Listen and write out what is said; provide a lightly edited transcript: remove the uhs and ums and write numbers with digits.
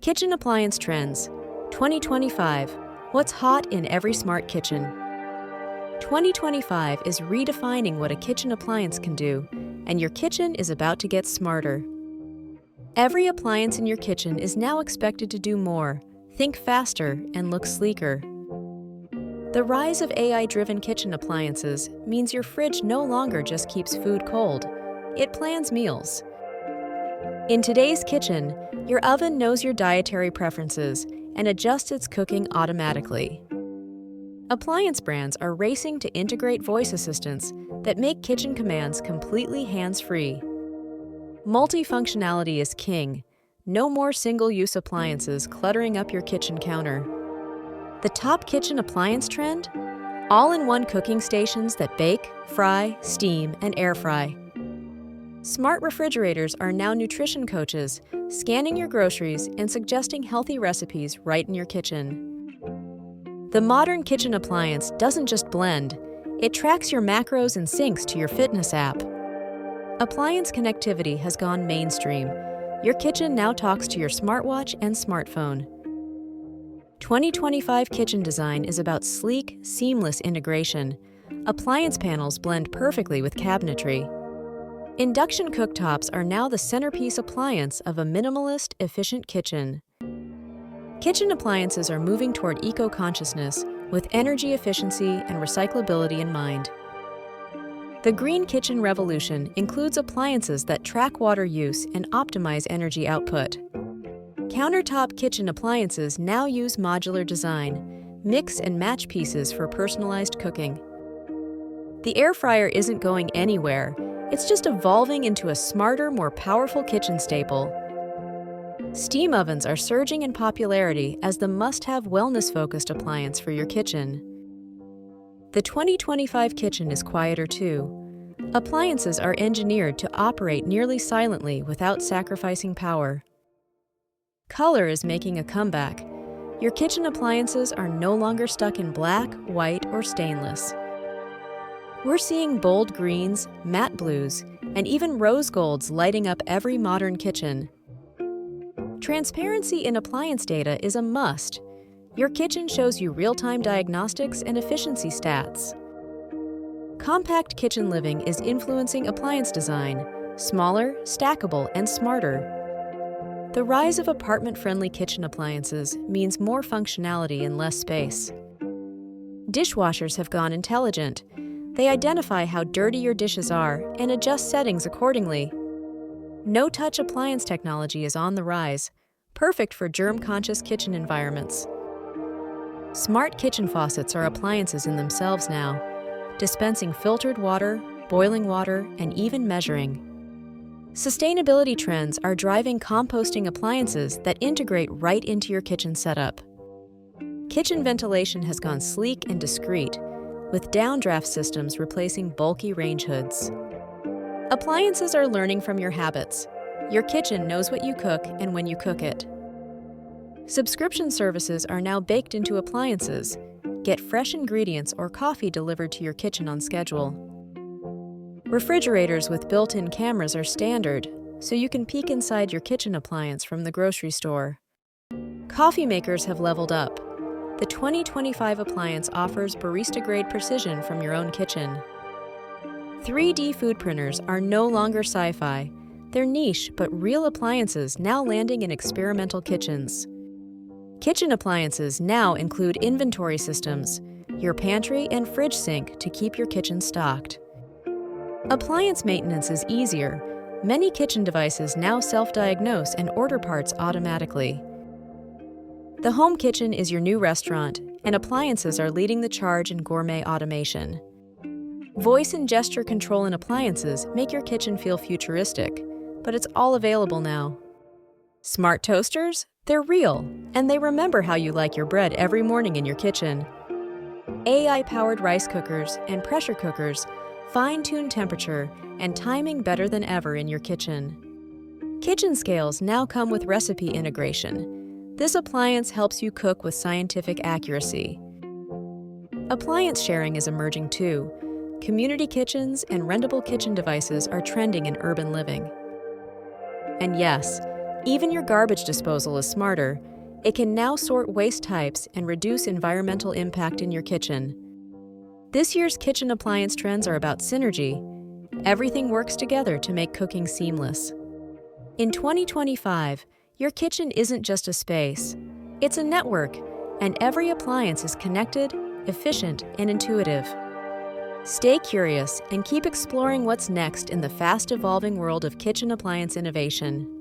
Kitchen Appliance Trends 2025. What's hot in every smart kitchen? 2025 is redefining what a kitchen appliance can do, and your kitchen is about to get smarter. Every appliance in your kitchen is now expected to do more, think faster, and look sleeker. The rise of AI-driven kitchen appliances means your fridge no longer just keeps food cold, it plans meals. In today's kitchen, your oven knows your dietary preferences and adjusts its cooking automatically. Appliance brands are racing to integrate voice assistants that make kitchen commands completely hands-free. Multifunctionality is king. No more single-use appliances cluttering up your kitchen counter. The top kitchen appliance trend? All-in-one cooking stations that bake, fry, steam, and air fry. Smart refrigerators are now nutrition coaches, scanning your groceries and suggesting healthy recipes right in your kitchen. The modern kitchen appliance doesn't just blend, it tracks your macros and syncs to your fitness app. Appliance connectivity has gone mainstream. Your kitchen now talks to your smartwatch and smartphone. 2025 kitchen design is about sleek, seamless integration. Appliance panels blend perfectly with cabinetry. Induction cooktops are now the centerpiece appliance of a minimalist, efficient kitchen. Kitchen appliances are moving toward eco-consciousness with energy efficiency and recyclability in mind. The green kitchen revolution includes appliances that track water use and optimize energy output. Countertop kitchen appliances now use modular design, mix and match pieces for personalized cooking. The air fryer isn't going anywhere. It's just evolving into a smarter, more powerful kitchen staple. Steam ovens are surging in popularity as the must-have wellness-focused appliance for your kitchen. The 2025 kitchen is quieter too. Appliances are engineered to operate nearly silently without sacrificing power. Color is making a comeback. Your kitchen appliances are no longer stuck in black, white, or stainless. We're seeing bold greens, matte blues, and even rose golds lighting up every modern kitchen. Transparency in appliance data is a must. Your kitchen shows you real-time diagnostics and efficiency stats. Compact kitchen living is influencing appliance design, smaller, stackable, and smarter. The rise of apartment-friendly kitchen appliances means more functionality in less space. Dishwashers have gone intelligent. They identify how dirty your dishes are and adjust settings accordingly. No-touch appliance technology is on the rise, perfect for germ-conscious kitchen environments. Smart kitchen faucets are appliances in themselves now, dispensing filtered water, boiling water, and even measuring. Sustainability trends are driving composting appliances that integrate right into your kitchen setup. Kitchen ventilation has gone sleek and discreet, with downdraft systems replacing bulky range hoods. Appliances are learning from your habits. Your kitchen knows what you cook and when you cook it. Subscription services are now baked into appliances. Get fresh ingredients or coffee delivered to your kitchen on schedule. Refrigerators with built-in cameras are standard, so you can peek inside your kitchen appliance from the grocery store. Coffee makers have leveled up. The 2025 appliance offers barista-grade precision from your own kitchen. 3D food printers are no longer sci-fi. They're niche but real appliances now landing in experimental kitchens. Kitchen appliances now include inventory systems, your pantry and fridge sync to keep your kitchen stocked. Appliance maintenance is easier. Many kitchen devices now self-diagnose and order parts automatically. The home kitchen is your new restaurant, and appliances are leading the charge in gourmet automation. Voice and gesture control in appliances make your kitchen feel futuristic, but it's all available now. Smart toasters? They're real, and they remember how you like your bread every morning in your kitchen. AI-powered rice cookers and pressure cookers fine-tune temperature and timing better than ever in your kitchen. Kitchen scales now come with recipe integration. This appliance helps you cook with scientific accuracy. Appliance sharing is emerging too. Community kitchens and rentable kitchen devices are trending in urban living. And yes, Even your garbage disposal is smarter. It can now sort waste types and reduce environmental impact in your kitchen. This year's kitchen appliance trends are about synergy. Everything works together to make cooking seamless. In 2025, your kitchen isn't just a space. It's a network, and every appliance is connected, efficient, and intuitive. Stay curious and keep exploring what's next in the fast-evolving world of kitchen appliance innovation.